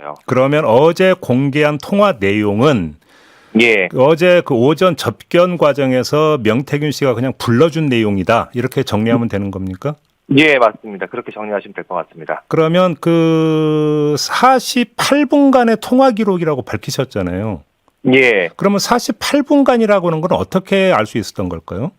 있어요. 그러면 어제 공개한 통화 내용은 예, 어제 그 오전 접견 과정에서 명태균 씨가 그냥 불러준 내용이다. 이렇게 정리하면 되는 겁니까? 예, 맞습니다. 그렇게 정리하시면 될 것 같습니다. 그러면 그 48분간의 통화 기록이라고 밝히셨잖아요. 예, 그러면 48분간이라고 하는 건 어떻게 알 수 있었던 걸까요?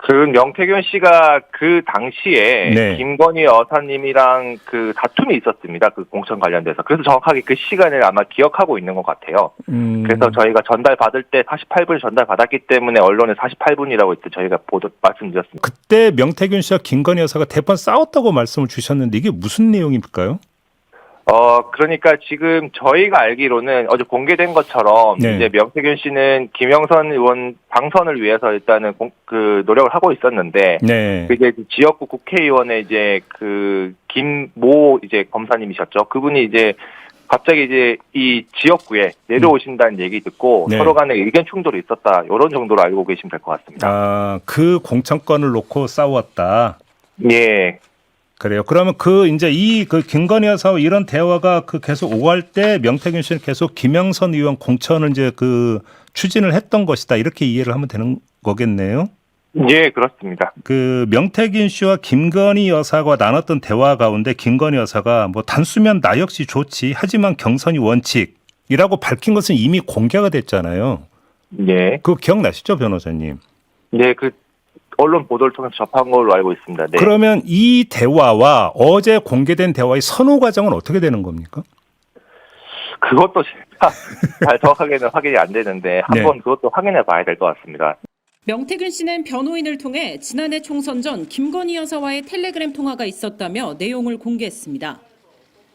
그 명태균 씨가 그 당시에 네. 김건희 여사님이랑 그 다툼이 있었습니다. 그 공천 관련돼서. 그래서 정확하게 그 시간을 아마 기억하고 있는 것 같아요. 그래서 저희가 전달 받을 때 48분 전달 받았기 때문에 언론에 48분이라고 이때 저희가 말씀드렸습니다. 그때 명태균 씨와 김건희 여사가 대번 싸웠다고 말씀을 주셨는데 이게 무슨 내용일까요? 그러니까 지금 저희가 알기로는 어제 공개된 것처럼 네. 이제 명태균 씨는 김영선 의원 당선을 위해서 일단은 그 노력을 하고 있었는데, 네. 이제 지역구 국회의원의 이제 그 김모 이제 검사님이셨죠. 그분이 이제 갑자기 이제 이 지역구에 내려오신다는 얘기 듣고 네. 서로 간에 의견 충돌이 있었다. 이런 정도로 알고 계시면 될 것 같습니다. 아, 그 공천권을 놓고 싸웠다. 예. 그래요. 그러면 그 이제 이 그 김건희 여사와 이런 대화가 그 계속 오갈 때 명태균 씨는 계속 김영선 의원 공천을 이제 그 추진을 했던 것이다. 이렇게 이해를 하면 되는 거겠네요. 예, 그렇습니다. 그 명태균 씨와 김건희 여사가 나눴던 대화 가운데 김건희 여사가 뭐 단수면 나 역시 좋지. 하지만 경선이 원칙이라고 밝힌 것은 이미 공개가 됐잖아요. 예. 그거 기억나시죠, 변호사님? 예, 그 언론 보도를 통해서 접한 걸로 알고 있습니다. 네. 그러면 이 대화와 어제 공개된 대화의 선호 과정은 어떻게 되는 겁니까? 그것도 제가 잘 정확하게는 확인이 안 되는데 한번 그것도 확인해 봐야 될 것 같습니다. 명태균 씨는 변호인을 통해 지난해 총선 전 김건희 여사와의 텔레그램 통화가 있었다며 내용을 공개했습니다.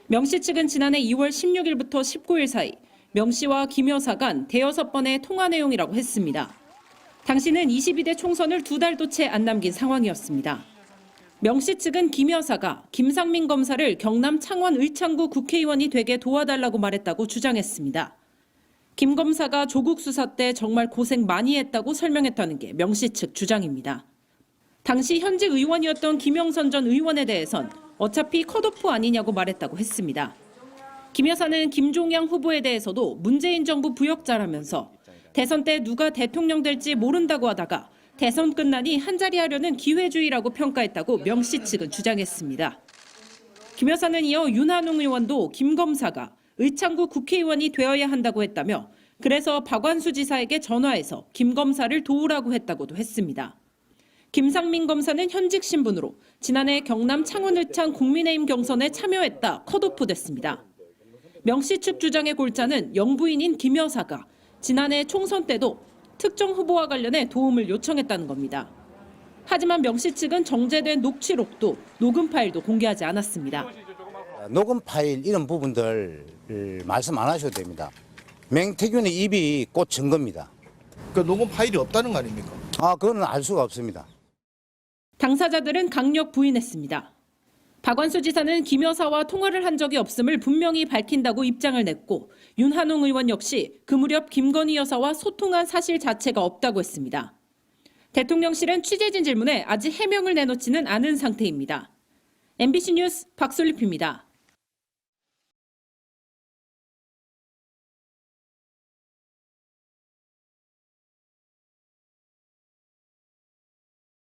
명 씨 측은 지난해 2월 16일부터 19일 사이 명 씨와 김 여사 간 대여섯 번의 통화 내용이라고 했습니다. 당시는 22대 총선을 2달도 채 안 남긴 상황이었습니다. 명 씨 측은 김 여사가 김상민 검사를 경남 창원 의창구 국회의원이 되게 도와달라고 말했다고 주장했습니다. 김 검사가 조국 수사 때 정말 고생 많이 했다고 설명했다는 게 명 씨 측 주장입니다. 당시 현직 의원이었던 김영선 전 의원에 대해선 어차피 컷오프 아니냐고 말했다고 했습니다. 김 여사는 김종양 후보에 대해서도 문재인 정부 부역자라면서 대선 때 누가 대통령 될지 모른다고 하다가 대선 끝나니 한자리 하려는 기회주의라고 평가했다고 명 씨 측은 주장했습니다. 김 여사는 이어 윤한홍 의원도 김 검사가 의창구 국회의원이 되어야 한다고 했다며 그래서 박완수 지사에게 전화해서 김 검사를 도우라고 했다고도 했습니다. 김상민 검사는 현직 신분으로 지난해 경남 창원의창 국민의힘 경선에 참여했다 컷오프 됐습니다. 명 씨 측 주장의 골자는 영부인인 김 여사가 지난해 총선 때도 특정 후보와 관련해 도움을 요청했다는 겁니다. 하지만 명 씨 측은 정제된 녹취록도 녹음 파일도 공개하지 않았습니다. 녹음 파일 이런 부분들 말씀 안 하셔도 됩니다. 명태균의 입이 곧 증거입니다. 그 녹음 파일이 없다는 거 아닙니까? 그거는 알 수가 없습니다. 당사자들은 강력 부인했습니다. 박완수 지사는 김 여사와 통화를 한 적이 없음을 분명히 밝힌다고 입장을 냈고 윤한홍 의원 역시 그 무렵 김건희 여사와 소통한 사실 자체가 없다고 했습니다. 대통령실은 취재진 질문에 아직 해명을 내놓지는 않은 상태입니다. MBC 뉴스 박솔립입니다.